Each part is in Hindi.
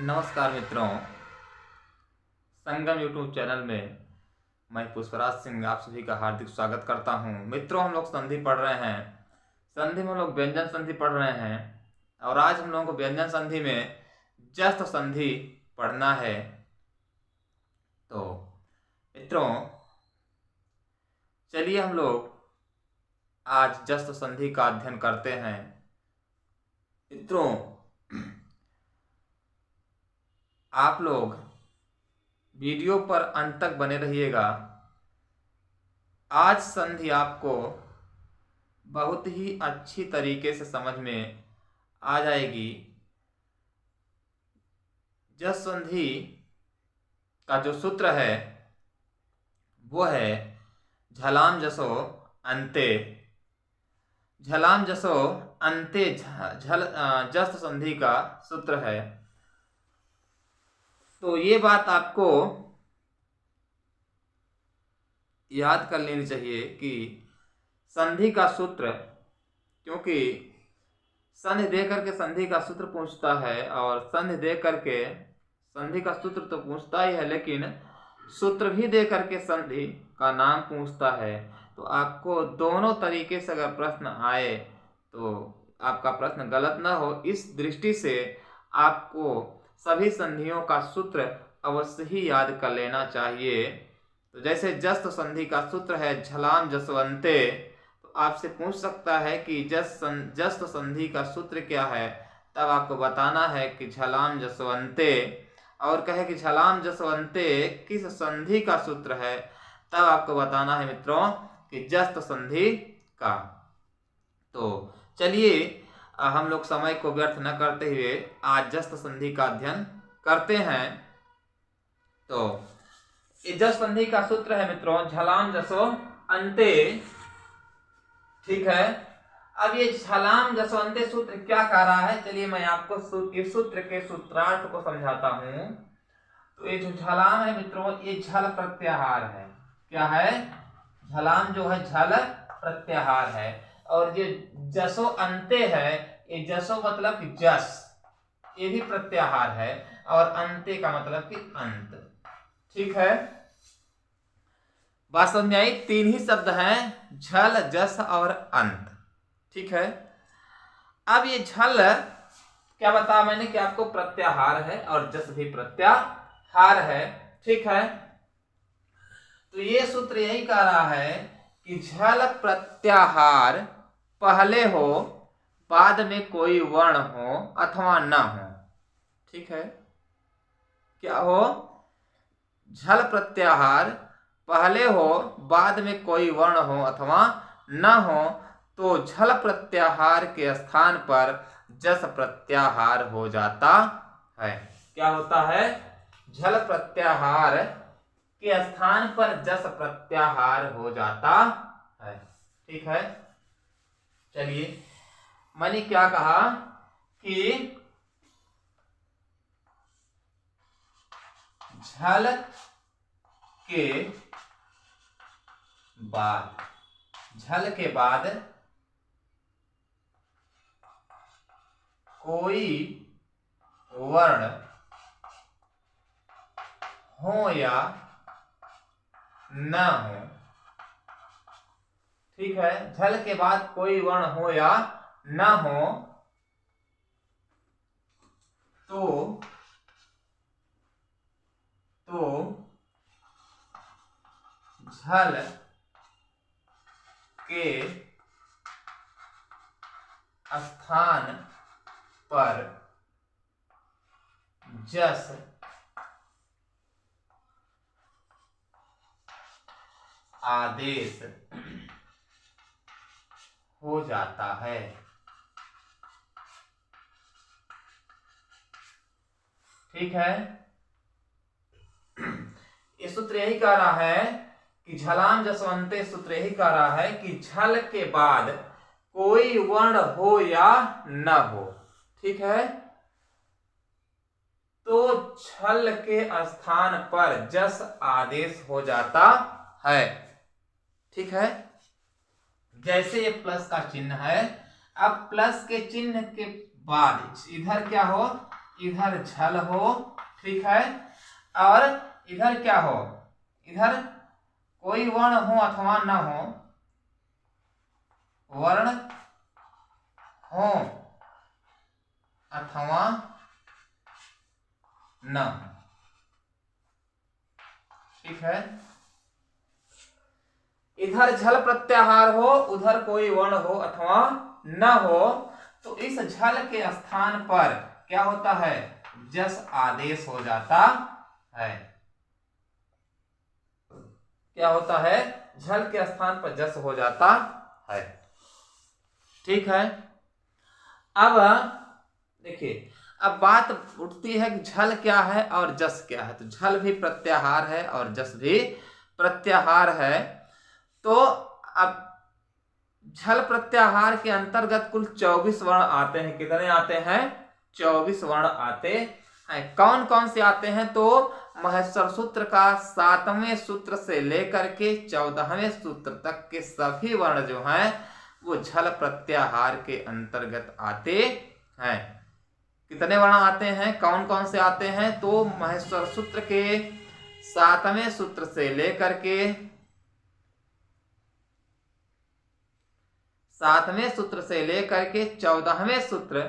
नमस्कार मित्रों, संगम यूट्यूब चैनल में मैं पुष्पराज सिंह आप सभी का हार्दिक स्वागत करता हूं। मित्रों, हम लोग संधि पढ़ रहे हैं। संधि में हम लोग व्यंजन संधि पढ़ रहे हैं और आज हम लोगों को व्यंजन संधि में जस्त संधि पढ़ना है। तो मित्रों, चलिए हम लोग आज जस्त संधि का अध्ययन करते हैं। मित्रों, आप लोग वीडियो पर अंत तक बने रहिएगा। आज संधि आपको बहुत ही अच्छी तरीके से समझ में आ जाएगी। जस संधि का जो सूत्र है वो है झलाम जसो अंते। झलाम जसो अंते जस संधि का सूत्र है। तो ये बात आपको याद कर लेनी चाहिए कि संधि का सूत्र, क्योंकि संधि दे करके संधि का सूत्र पूछता है और संधि दे करके संधि का सूत्र तो पूछता ही है, लेकिन सूत्र भी दे करके संधि का नाम पूछता है। तो आपको दोनों तरीके से अगर प्रश्न आए तो आपका प्रश्न गलत ना हो, इस दृष्टि से आपको सभी संधियों का सूत्र अवश्य ही याद कर लेना चाहिए। तो जैसे जस्त संधि का सूत्र है झलाम जसवंते, तो आपसे पूछ सकता है कि जस्त संधि का सूत्र क्या है, तब आपको बताना है कि झलाम जसवंते। और कहे कि झलाम जसवंते किस संधि का सूत्र है, तब आपको बताना है मित्रों कि जस्त संधि का। तो चलिए हम लोग समय को व्यर्थ न करते हुए आज जस्त संधि का अध्ययन करते हैं। तो ये जस संधि का सूत्र है मित्रों झलाम जसो अंते। ठीक है, अब ये झलाम जसो अंते सूत्र क्या कह रहा है, चलिए मैं आपको इस सूत्र के सूत्रार्थ को समझाता हूं। तो ये जो झलाम है मित्रों, ये झल प्रत्याहार है। क्या है? झलाम जो है झल प्रत्याहार है। और ये जसो अंते है, ये जसो मतलब कि जस, ये भी प्रत्याहार है, और अंते का मतलब कि अंत। ठीक है, बात समझ में आई? तीन ही शब्द हैं, झल जस और अंत। ठीक है, अब ये झल क्या बताया मैंने कि आपको प्रत्याहार है और जस भी प्रत्याहार है। ठीक है, तो ये सूत्र यही कह रहा है कि झल प्रत्याहार पहले हो, बाद में कोई वर्ण हो अथवा न हो। ठीक है, क्या हो? झल प्रत्याहार पहले हो, बाद में कोई वर्ण हो अथवा न हो, तो झल प्रत्याहार के स्थान पर जस प्रत्याहार हो जाता है। क्या होता है? झल प्रत्याहार के स्थान पर जस प्रत्याहार हो जाता है। ठीक है, चलिए मैंने क्या कहा कि झल के बाद कोई वर्ण हो या न हो। ठीक है, झल के बाद कोई वर्ण हो या न हो तो झल के स्थान पर जस आदेश हो जाता है। ठीक है, ये सूत्र यही कह रहा है कि झलाम जसवंते सूत्र यही कह रहा है कि झल के बाद कोई वर्ण हो या न हो। ठीक है, तो झल के स्थान पर जस आदेश हो जाता है। ठीक है, जैसे ये प्लस का चिन्ह है, अब प्लस के चिन्ह के बाद इधर क्या हो? इधर झल हो, ठीक है, और इधर क्या हो, इधर कोई वर्ण हो अथवा न हो, वर्ण हो अथवा न, ठीक है। इधर झल प्रत्याहार हो, उधर कोई वर्ण हो अथवा न हो, तो इस झल के स्थान पर क्या होता है, जस आदेश हो जाता है। क्या होता है, झल के स्थान पर जस हो जाता है, ठीक है। अब देखिए, अब बात उठती है कि झल क्या है और जस क्या है। तो झल भी प्रत्याहार है और जस भी प्रत्याहार है। तो अब झल प्रत्याहार के अंतर्गत कुल 24 वर्ण आते हैं। कितने आते हैं, 24 वर्ण आते हैं। कौन कौन से आते हैं, तो महेश्वर सूत्र का 7वें सूत्र से लेकर के 14वें सूत्र तक के सभी वर्ण जो हैं वो झल प्रत्याहार के अंतर्गत आते हैं। कितने वर्ण आते हैं, कौन कौन से आते हैं, तो महेश्वर सूत्र के 7वें सूत्र से लेकर के 7वें सूत्र से लेकर के 14वें सूत्र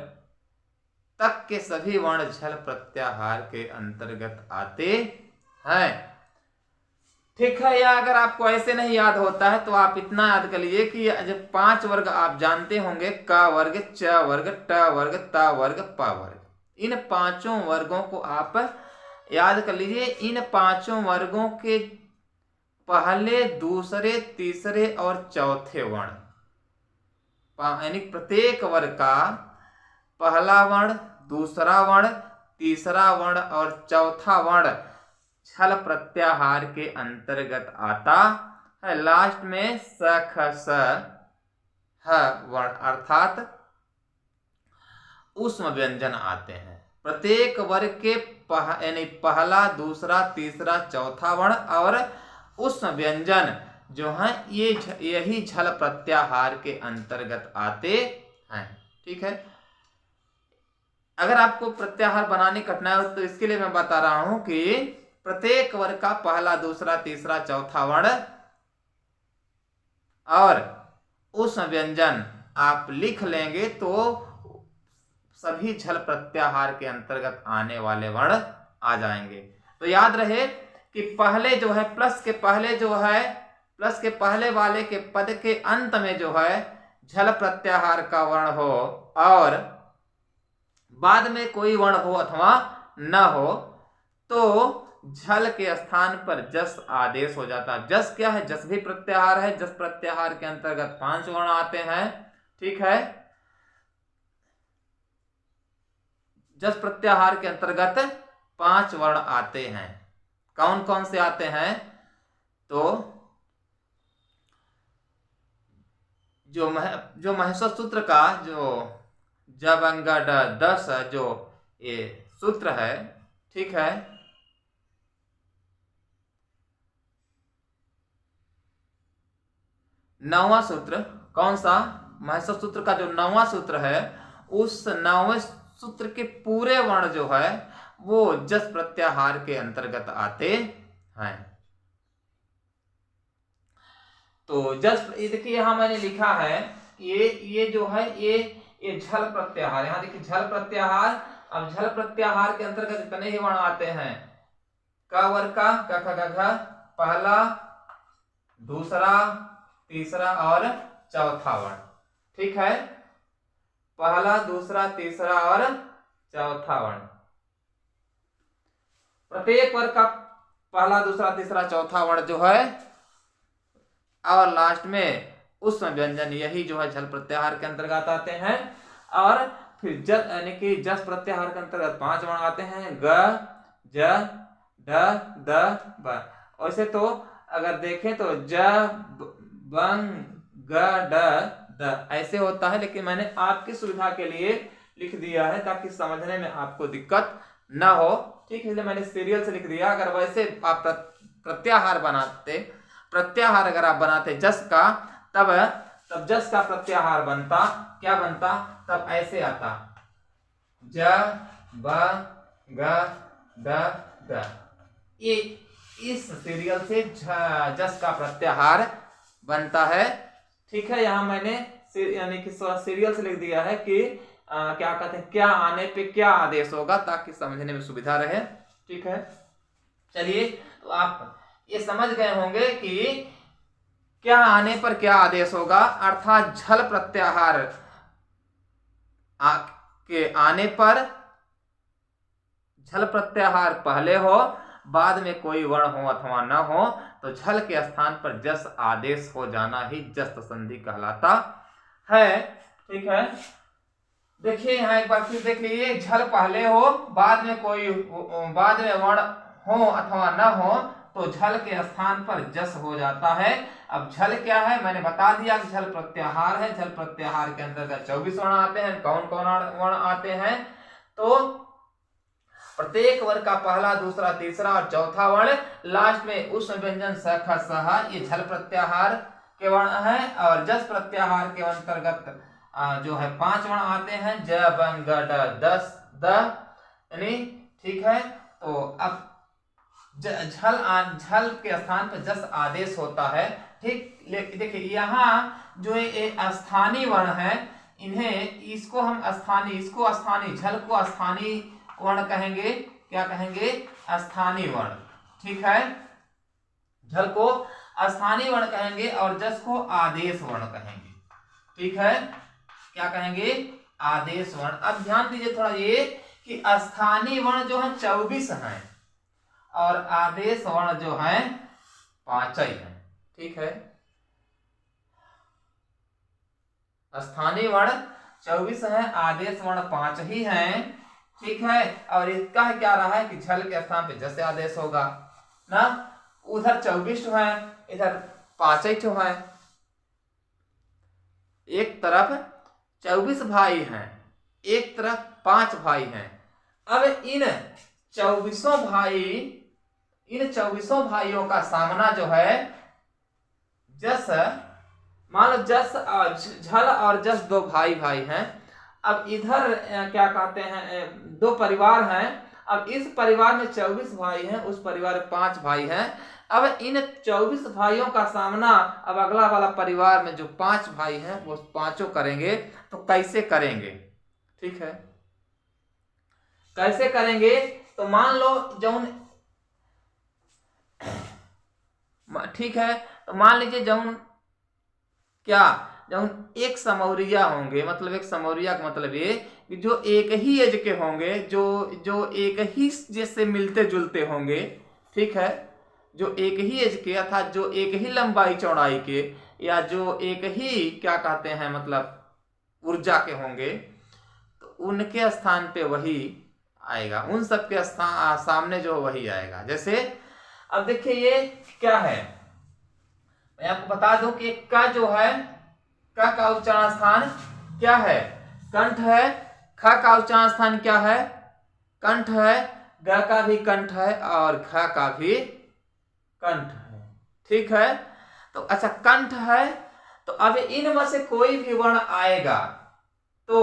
तक के सभी वर्ण झल प्रत्याहार के अंतर्गत आते हैं, ठीक है। या अगर आपको ऐसे नहीं याद होता है तो आप इतना याद कर लीजिए कि जब 5 वर्ग आप जानते होंगे, क वर्ग, च वर्ग, ट वर्ग, त वर्ग, प वर्ग, इन 5 वर्गों को आप याद कर लीजिए। इन 5 वर्गों के पहले, दूसरे, तीसरे और चौथे वर्ण, यानी प्रत्येक वर्ग का पहला वर्ण, दूसरा वर्ण, तीसरा वर्ण और चौथा वर्ण झल प्रत्याहार के अंतर्गत आता है। लास्ट में स ख स ह वर्ण अर्थात ऊष्म व्यंजन आते हैं। प्रत्येक वर्ग के यानी पहला, दूसरा, तीसरा, चौथा वर्ण और ऊष्म व्यंजन जो है ये यही झल प्रत्याहार के अंतर्गत आते हैं, ठीक है। अगर आपको प्रत्याहार बनाने कठिनाई हो तो इसके लिए मैं बता रहा हूं कि प्रत्येक वर्ग का पहला, दूसरा, तीसरा, चौथा वर्ण और ऊष्म व्यंजन आप लिख लेंगे तो सभी झल प्रत्याहार के अंतर्गत आने वाले वर्ण आ जाएंगे। तो याद रहे कि पहले जो है प्लस के पहले जो है, प्लस के पहले वाले के पद के अंत में जो है झल प्रत्याहार का वर्ण हो और बाद में कोई वर्ण हो अथवा न हो तो झल के स्थान पर जस आदेश हो जाता है। जस क्या है, जस भी प्रत्याहार है। जस प्रत्याहार के अंतर्गत 5 वर्ण आते हैं, ठीक है। जस प्रत्याहार के अंतर्गत 5 वर्ण आते हैं। कौन कौन से आते हैं, तो जो महेश्वर सूत्र का जो जब अंगा 10 जो ये सूत्र है, ठीक है, नौवां सूत्र, कौन सा, महेश्वर सूत्र का जो 9वां सूत्र है, उस 9वें सूत्र के पूरे वर्ण जो है वो जस प्रत्याहार के अंतर्गत आते हैं। तो जस देखिए यहां मैंने लिखा है ये जो है ये झल प्रत्याहार, यहां देखिए झल प्रत्याहार। अब झल प्रत्याहार के अंतर्गत इतने ही वर्ण आते हैं, क वर्ग का क ख ग घ, पहला, दूसरा, तीसरा और चौथा वर्ण, ठीक है। पहला, दूसरा, तीसरा और चौथा वर्ण, प्रत्येक वर्ग का पहला, दूसरा, तीसरा, चौथा वर्ण जो है और लास्ट में ऊष्म व्यंजन, यही जो है झल प्रत्याहार के अंतर्गत आते हैं। और फिर जस यानी कि जस प्रत्याहार के अंतर्गत 5 वर्ण आते हैं, ग, ज, ड, द, ब। वैसे तो अगर देखें तो ज, बंग, ग, ड, द ऐसे होता है, लेकिन मैंने आपकी सुविधा के लिए लिख दिया है ताकि समझने में आपको दिक्कत न हो, ठीक है, इसलिए मैंने सीरियल से लिख दिया। अगर वैसे आप प्रत्याहार अगर आप बनाते जस का, तब जस का प्रत्याहार बनता, क्या बनता, तब ऐसे आता, ज, ब ग द द। ये इस सीरियल से जस का प्रत्याहार बनता है। ठीक है, यहाँ मैंने यानी कि सीरियल से लिख दिया है कि क्या कहते हैं, क्या आने पे क्या आदेश होगा, ताकि समझने में सुविधा रहे। ठीक है, चलिए, तो आप ये समझ गए होंगे कि क्या आने पर क्या आदेश होगा, अर्थात झल प्रत्याहार के आने पर झल प्रत्याहार पहले हो, बाद में कोई वर्ण हो अथवा न हो, तो झल के स्थान पर जस आदेश हो जाना ही जस्त संधि कहलाता है। ठीक है, देखिए यहाँ एक बार फिर देख लीजिए, झल पहले हो, बाद में वर्ण हो अथवा न हो, तो झल के स्थान पर जस हो जाता है। अब झल क्या है, मैंने बता दिया कि झल प्रत्याहार है। झल प्रत्याहार के अंतर्गत 24 वर्ण आते हैं। कौन कौन वर्ण आते हैं, तो प्रत्येक वर्ण का पहला, दूसरा, तीसरा और चौथा वर्ण, लास्ट में उस व्यंजन स ख स, ये झल प्रत्याहार के वर्ण है। और जस प्रत्याहार के अंतर्गत जो है 5 वर्ण आते हैं, ज बन ग ड दस द यानी। ठीक है, तो अब झल के स्थान पर जस आदेश होता है। ठीक, देखिए यहाँ जो ये स्थानीय वर्ण है, इन्हें इसको हम स्थानीय, इसको स्थानीय, झल को स्थानीय वर्ण कहेंगे। क्या कहेंगे, स्थानीय वर्ण। ठीक है, झल को स्थानीय वर्ण कहेंगे और जस को आदेश वर्ण कहेंगे। ठीक है, क्या कहेंगे, आदेश वर्ण। अब ध्यान दीजिए थोड़ा ये कि स्थानीय वर्ण जो है 24 हैं और आदेश वर्ण जो है 5 ही हैं। ठीक है, स्थानीय वर्ण 24 हैं, आदेश वर्ण 5 ही हैं। ठीक है, और इसका क्या रहा है कि झल के स्थान पे जैसे आदेश होगा ना, उधर 24 है, इधर 5 है। एक तरफ 24 भाई हैं, एक तरफ 5 भाई हैं। अब इन 24 भाइयों का सामना जो है जस, मान लो जस झल और जस 2 भाई हैं। अब इधर क्या कहते हैं, 2 परिवार हैं। अब इस परिवार में 24 भाई हैं, उस परिवार में 5 भाई हैं। अब इन 24 भाइयों का सामना अब अगला वाला परिवार में जो 5 भाई हैं वो पांचों करेंगे। तो कैसे करेंगे, ठीक है, कैसे करेंगे, तो मान लो जौन, ठीक है, तो मान लीजिए जौन क्या, जौन एक समौरिया होंगे, मतलब एक समौरिया का मतलब ये कि जो एक ही एज के होंगे, जो एक ही जैसे मिलते जुलते होंगे। ठीक है, जो एक ही एज के अर्थात जो एक ही लंबाई चौड़ाई के, या जो एक ही क्या कहते हैं मतलब ऊर्जा के होंगे, तो उनके स्थान पे वही आएगा, उन सब के सामने जो वही आएगा। जैसे अब देखिए ये क्या है, मैं आपको बता दूं कि का जो है, का उच्चारण स्थान क्या है, कंठ है। ख का उच्चारण स्थान क्या है, कंठ है। ग का भी कंठ है और ख का भी कंठ है। ठीक है, तो अच्छा कंठ है, तो अब इनमें से कोई भी वर्ण आएगा तो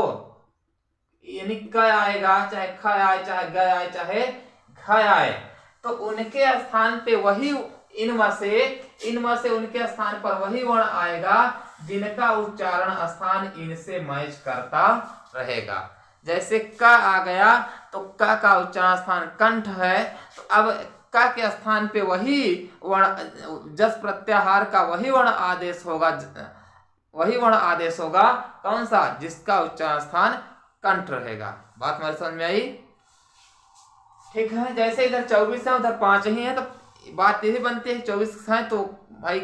यानी क आएगा, चाहे ख आए, चाहे ग आए, चाहे घ आए, तो उनके स्थान पे वही, इनमें से उनके स्थान पर वही वर्ण आएगा जिनका उच्चारण स्थान इनसे मैच करता रहेगा। जैसे क आ गया तो क का उच्चारण स्थान कंठ है, तो अब क के स्थान पे वही वर्ण, जस प्रत्याहार का वही वर्ण आदेश होगा, कौन सा, जिसका उच्चारण स्थान कंठ रहेगा। बात हमारे समझ में आई। ठीक है, जैसे इधर 24 है, उधर 5 ही है, तो बात यही बनती है 24 है, तो भाई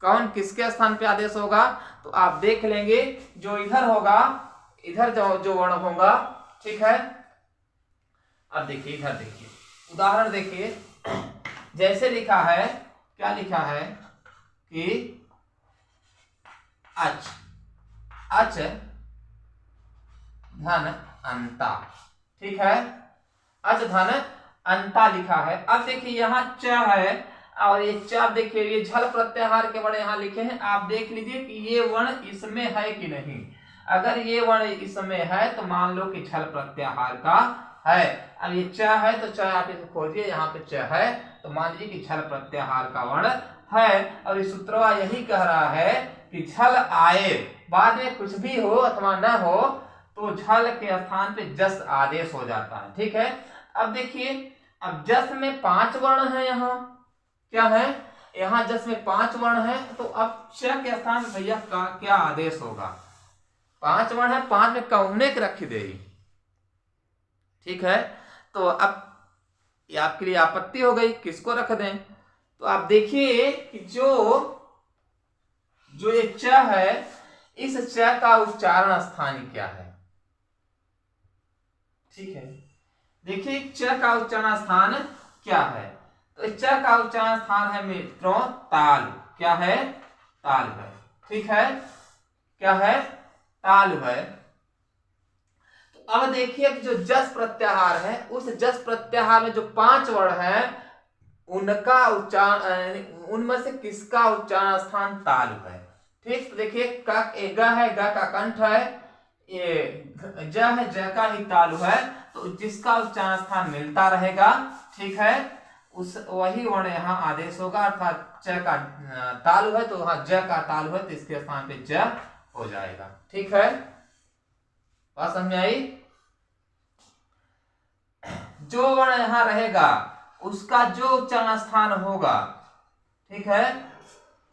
कौन किसके स्थान पे आदेश होगा, तो आप देख लेंगे जो इधर होगा, इधर जो वर्ण होगा। ठीक है, अब देखिए इधर, देखिए उदाहरण देखिए, जैसे लिखा है, क्या लिखा है कि अच धन अंता। ठीक है, अच धन अंता लिखा है। अब देखिए यहाँ च है, और ये च देखिए, ये झल प्रत्याहार के वर्ण यहाँ लिखे हैं। आप देख लीजिए कि ये वर्ण इसमें है कि नहीं। अगर ये वर्ण इसमें है तो मान लो कि झल प्रत्याहार का है। अब ये च है तो च आप इसे खोजिए, यहाँ पे च है तो मान लीजिए कि झल प्रत्याहार का वर्ण है। और इस सूत्रवा यही कह रहा है कि झल आए, बाद में कुछ भी हो अथवा न हो तो झल के स्थान पे जस आदेश हो जाता है। ठीक है, अब देखिए, अब जस में 5 वर्ण है, यहाँ क्या है, यहाँ जस में 5 वर्ण है, तो अब च के स्थान पे भैया का क्या आदेश होगा? 5 वर्ण है, 5 में कौने के रखी देगी। ठीक है, तो अब ये आपके लिए आपत्ति हो गई, किसको रख दें? तो आप देखिए कि जो ये च है, इस च का उच्चारण स्थान क्या है? ठीक है, देखिए च का उच्चारण स्थान क्या है? तो च का उच्चारण स्थान है मित्रों ताल। क्या है? ताल है। ठीक है, क्या है? ताल है। तो अब देखिए कि जो जस प्रत्याहार है, उस जस प्रत्याहार में जो 5 वर्ण है, उनका उच्चारण, उनमें से किसका उच्चारण स्थान तालु है? ठीक, तो देखिए ग है, ग का कंठ है, ये ज है, ज का ही तालु है, तो जिसका उच्चारण स्थान मिलता रहेगा, ठीक है, उस वही वर्ण यहाँ आदेश होगा। अर्थात च का तालु है तो वहां ज का तालु है, तो इसके स्थान पे ज हो जाएगा। ठीक है, बात समझ में आई? जो वर्ण यहां रहेगा उसका जो उच्चारण स्थान होगा, ठीक है,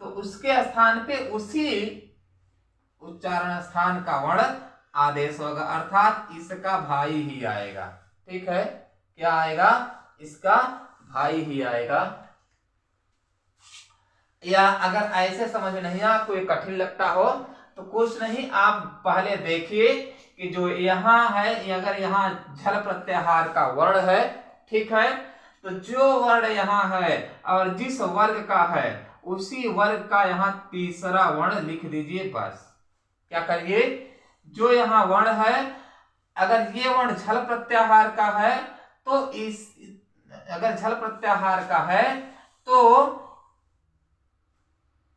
तो उसके स्थान पे उसी उच्चारण स्थान का वर्ण आदेश होगा, अर्थात इसका भाई ही आएगा। ठीक है, क्या आएगा? इसका भाई ही आएगा। या अगर ऐसे समझ में नहीं, आपको ये कठिन लगता हो तो कुछ नहीं, आप पहले देखिए कि जो यहाँ है, अगर यहाँ झल प्रत्याहार का वर्ण है, ठीक है, तो जो वर्ण यहाँ है और जिस वर्ग का है उसी वर्ग का यहाँ तीसरा वर्ण लिख दीजिए। बस क्या करिए, जो यहाँ वर्ण है, अगर ये वर्ण झल प्रत्याहार का है तो अगर झल प्रत्याहार का है तो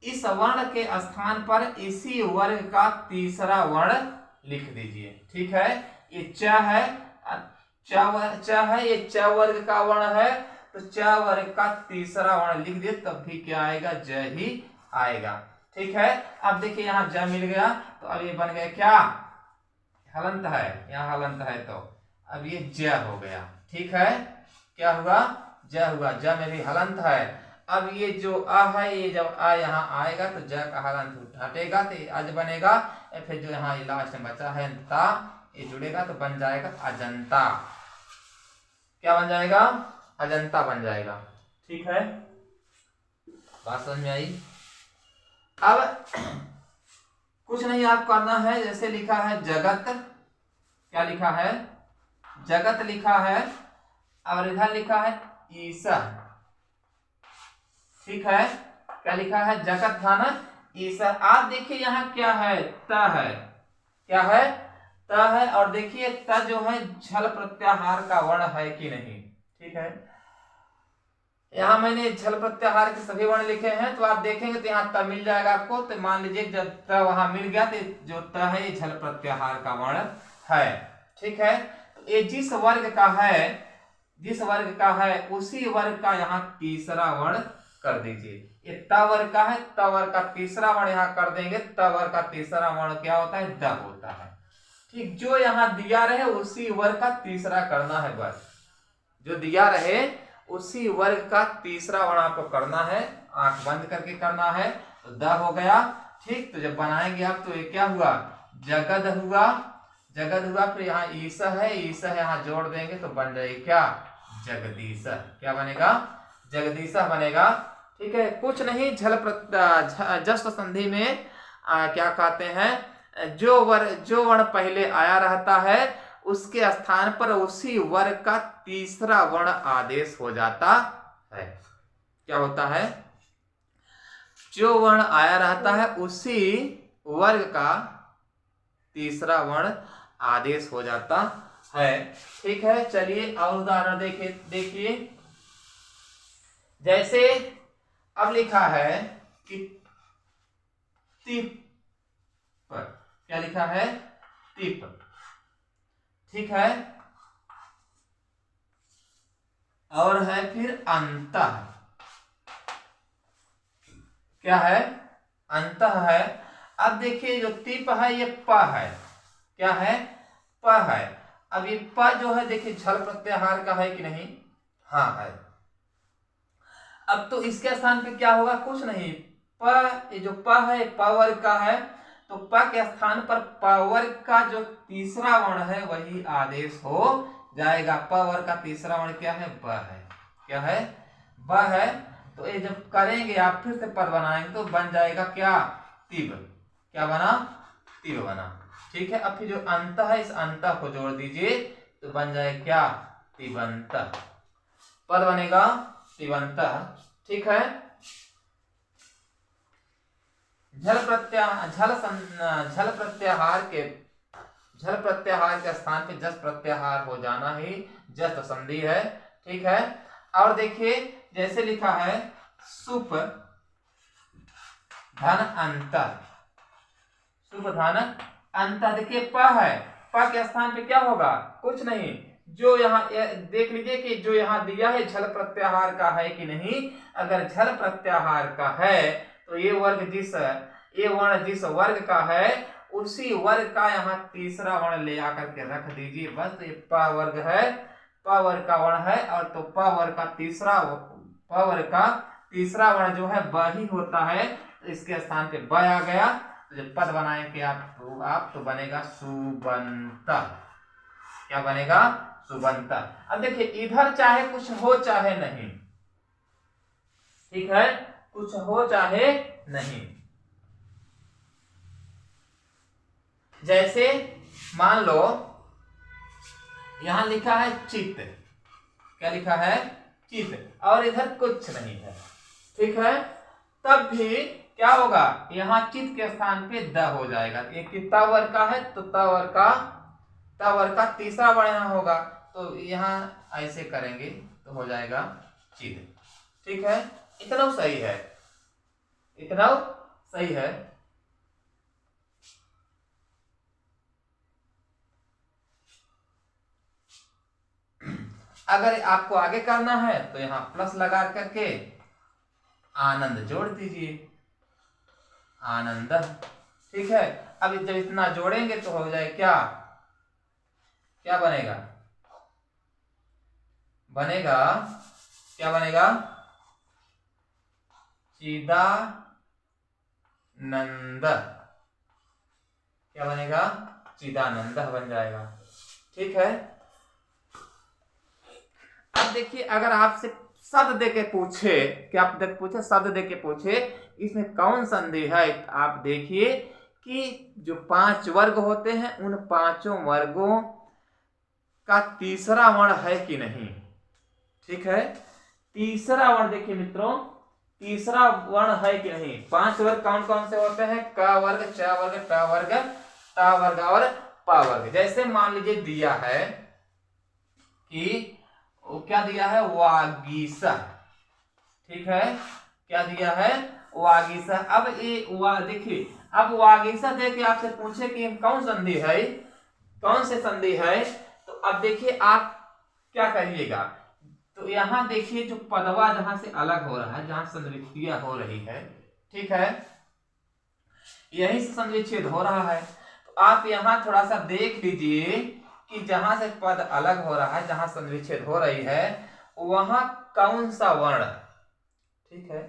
इस वर्ण के स्थान पर इसी वर्ग का तीसरा वर्ण लिख दीजिए। ठीक है, ये च है, ये च वर्ग का वर्ण है, तो च वर्ग का तीसरा वर्ण लिख दिए, तब भी क्या आएगा? ज ही आएगा। ठीक है, अब देखिए यहाँ ज मिल गया, तो अब ये बन गया क्या? हलंत है, यहाँ हलंत है, तो अब ये ज हो गया। ठीक है, क्या हुआ? ज हुआ, ज में भी हलंत है। अब ये जो आ है, ये जब आ यहाँ आएगा तो ज का हलंत हटेगा तो अज बनेगा, फिर जो यहाँ लास्ट में बचा है ता, ये जुड़ेगा तो बन जाएगा अजंता। क्या बन जाएगा? अजंता बन जाएगा। ठीक है, बात समझ में आई? अब कुछ नहीं आप करना है, जैसे लिखा है जगत, क्या लिखा है? जगत लिखा है, और इधर लिखा है ईसा। ठीक है, क्या लिखा है? जगत था ना, ईसा। आप देखिए यहाँ क्या है? त है, क्या है? त है, और देखिए त जो है झल प्रत्याहार का वर्ण है कि नहीं। ठीक है, यहाँ मैंने झल प्रत्याहार के सभी वर्ण लिखे हैं, तो आप देखेंगे तो यहाँ त मिल जाएगा आपको। तो मान लीजिए जब त वहां मिल गया तो जो त है ये झल प्रत्याहार का वर्ण है। ठीक है, तो ये जिस वर्ग का है उसी वर्ग का यहाँ तीसरा वर्ण कर दीजिए। ये त वर्ग का है, त वर्ग का तीसरा वर्ण यहाँ कर देंगे, त वर्ग का तीसरा वर्ण क्या होता है? द होता है। ठीक, जो यहाँ दिया रहे उसी वर्ग का तीसरा करना है। बस जो दिया रहे उसी वर्ग का तीसरा वर्ण आपको करना है, आंख बंद करके करना है, तो द हो गया। ठीक, तो जब बनाएंगे आप तो ये क्या हुआ? जगद हुआ, जगद हुआ, फिर यहाँ ईसा है, ईसा यहाँ जोड़ देंगे तो बन जाएगी क्या? जगदीश। क्या बनेगा? जगदीश बनेगा। ठीक है, कुछ नहीं, जस्ट संधि में क्या कहते हैं, जो वर्ण पहले आया रहता है उसके स्थान पर उसी वर्ग का तीसरा वर्ण आदेश हो जाता है। क्या होता है? जो वर्ण आया रहता है उसी वर्ग का तीसरा वर्ण आदेश हो जाता है। ठीक है, चलिए और उदाहरण देखिए। जैसे अब लिखा है कि तिप, क्या लिखा है? तिप। ठीक है, और है फिर अंतः। क्या है? अंतः है। अब देखिए जो तिप है ये प है। क्या है? प है। अब ये प जो है देखिए झल प्रत्याहार का है कि नहीं? हाँ है। अब तो इसके स्थान पे क्या होगा? कुछ नहीं, प, ये जो प है प वर्ग का है, तो प के स्थान पर प वर्ग का जो तीसरा वर्ण है वही आदेश हो जाएगा। प वर्ग का तीसरा वर्ण क्या है? ब है। क्या है? ब है। तो ये जब करेंगे आप फिर से पद बनाएंगे तो बन जाएगा क्या? तिब। क्या बना? तिब बना। ठीक है। अब फिर जो अंत है इस अंत को जोड़ दीजिए तो बन जाए क्या? तिबंत। पद बनेगा तिबंत। ठीक है। झल प्रत्याहार के स्थान पे जस प्रत्याहार हो जाना ही जस संधि है। ठीक है। और देखिए जैसे लिखा है सुप धन अंतर। सुप धन अंतर। देखिए प है, प के स्थान पे क्या होगा? कुछ नहीं। जो यहाँ देख लीजिए कि जो यहाँ दिया है झल प्रत्याहार का है कि नहीं। अगर झल प्रत्याहार का है तो ये वर्ण जिस वर्ग का है उसी वर्ग का यहाँ तीसरा वर्ण ले आकर के रख दीजिए। बस ये प वर्ग है, प वर्ग का वर्ण है। और तो प वर्ग का तीसरा वर्ण जो है ब ही होता है। तो इसके स्थान पे ब आ गया। तो जब पद बनाएंगे आप तो बनेगा सुबंत। क्या बनेगा? सुबंत। अब देखिए इधर चाहे कुछ हो चाहे नहीं। ठीक है। कुछ हो चाहे नहीं। जैसे मान लो यहां लिखा है चित्त। क्या लिखा है? चित्त। और इधर कुछ नहीं है। ठीक है। तब भी क्या होगा? यहाँ चित्त के स्थान पे द हो जाएगा। एक तावर का है तो तावर का तीसरा वर्ण यहाँ होगा। तो यहाँ ऐसे करेंगे तो हो जाएगा चित्त। ठीक है। इतना सही है। इतना सही है। अगर आपको आगे करना है तो यहाँ प्लस लगा करके आनंद जोड़ दीजिए। आनंद। ठीक है। अब जब इतना जोड़ेंगे तो हो जाए क्या? क्या बनेगा? क्या बनेगा? चिदानंद। क्या बनेगा? चिदानंद बन जाएगा। ठीक है। अब देखिए अगर आपसे शब्द देके पूछे, क्या आप पूछे शब्द देके पूछे इसमें कौन संधि है, आप देखिए कि जो 5 वर्ग होते हैं उन 5 वर्गों का तीसरा वर्ण है कि नहीं। ठीक है। तीसरा वर्ण देखिए मित्रों, तीसरा वर्ण है कि नहीं। 5 वर्ग कौन कौन से होते हैं? क वर्ग, च वर्ग, ट वर्ग, ता वर्ग और पा वर्ग। जैसे मान लीजिए दिया है कि वो क्या दिया है? वागीसा। ठीक है। क्या दिया है? वागीसा। अब ये देखिए अब वागीसा दे के आपसे पूछे कि कौन संधि है, कौन से संधि है, तो अब देखिए आप क्या करिएगा। तो यहां देखिए जो पदवा जहां से अलग हो रहा है, जहां संधियां हो रही है, ठीक है, यहीं से संधि छेद हो रहा है। तो आप यहां थोड़ा सा देख लीजिए कि जहां से पद अलग हो रहा है, जहां संधि छेद हो रही है, वहां कौन सा वर्ण, ठीक है,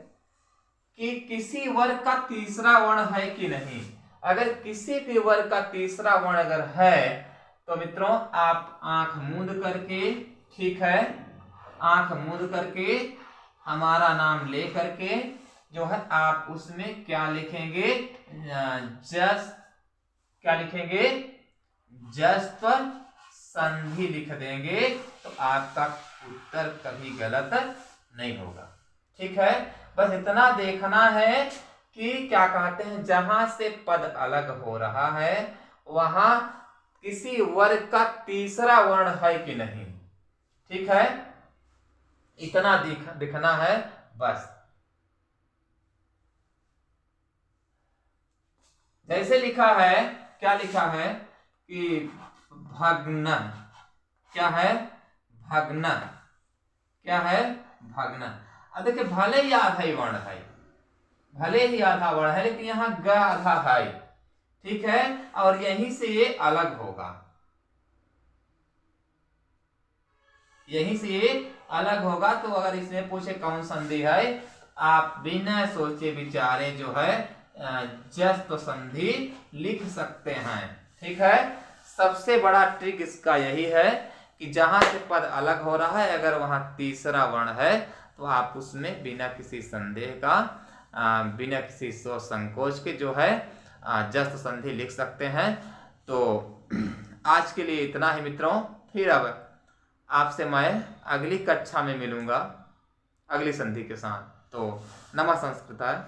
कि किसी वर्ग का तीसरा वर्ण है कि नहीं। अगर किसी भी वर्ग का तीसरा वर्ण अगर है तो मित्रों आप आंख मूंद करके, ठीक है, आंख मूंद करके हमारा नाम ले करके जो है आप उसमें क्या लिखेंगे? क्या लिखेंगे? जस्त्व संधि लिख देंगे तो आपका उत्तर कभी गलत नहीं होगा। ठीक है। बस इतना देखना है कि क्या कहते हैं, जहां से पद अलग हो रहा है वहां किसी वर्ग का तीसरा वर्ण है कि नहीं। ठीक है। इतना दिखना है बस। जैसे लिखा है, क्या लिखा है कि भग्न। क्या है? भग्न। क्या है? भग्न। अब देखिए भले ही आधा ही वर्ण है, भले ही आधा वर्ण है, लेकिन यहाँ ग आधा है, ठीक है, और यहीं से ये अलग होगा, यहीं से ये अलग होगा। तो अगर इसमें पूछे कौन संधि है, आप बिना सोचे विचारे जो है जस्त संधि लिख सकते हैं, ठीक है। सबसे बड़ा ट्रिक इसका यही है कि जहां से पद अलग हो रहा है, अगर वहां तीसरा वर्ण है तो आप उसमें बिना किसी संदेह का, बिना किसी सोच संकोच के जो है जस्त संधि लिख सकते हैं। तो आज के लिए इतना ही मित्रों, फिर अब आपसे मैं अगली कक्षा में मिलूंगा अगली संधि के साथ। तो नमः संस्कृताय।